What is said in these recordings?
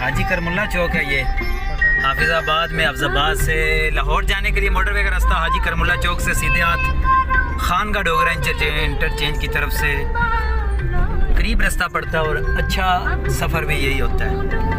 हाजी करमुल्ला चौक है ये हाफिज़ाबाद में। अफजाबाद से लाहौर जाने के लिए मोटरवे का रास्ता हाजी करमुल्ला चौक से सीधे हाथ खान का डोगरा इंटरचेंज की तरफ से करीब रास्ता पड़ता है और अच्छा सफ़र भी यही होता है।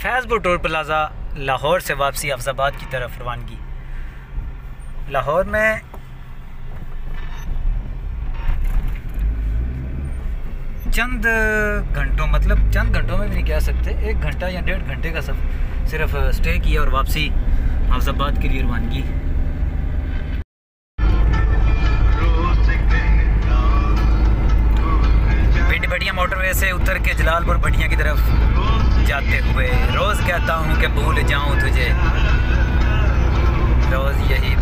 फैज़पुर टोल प्लाज़ा लाहौर से वापसी अफजाबाद की तरफ रवानगी। लाहौर में चंद घंटों में भी नहीं कह सकते, 1 घंटा या 1.5 घंटे का सिर्फ स्टे किया और वापसी अफजाबाद के लिए रवानगी। पिंड बढ़िया मोटरवे से उतर के जलालपुर बढ़िया की तरफ जाते हुए रोज़ कहता हूँ कि भूल जाऊँ तुझे, रोज़ यही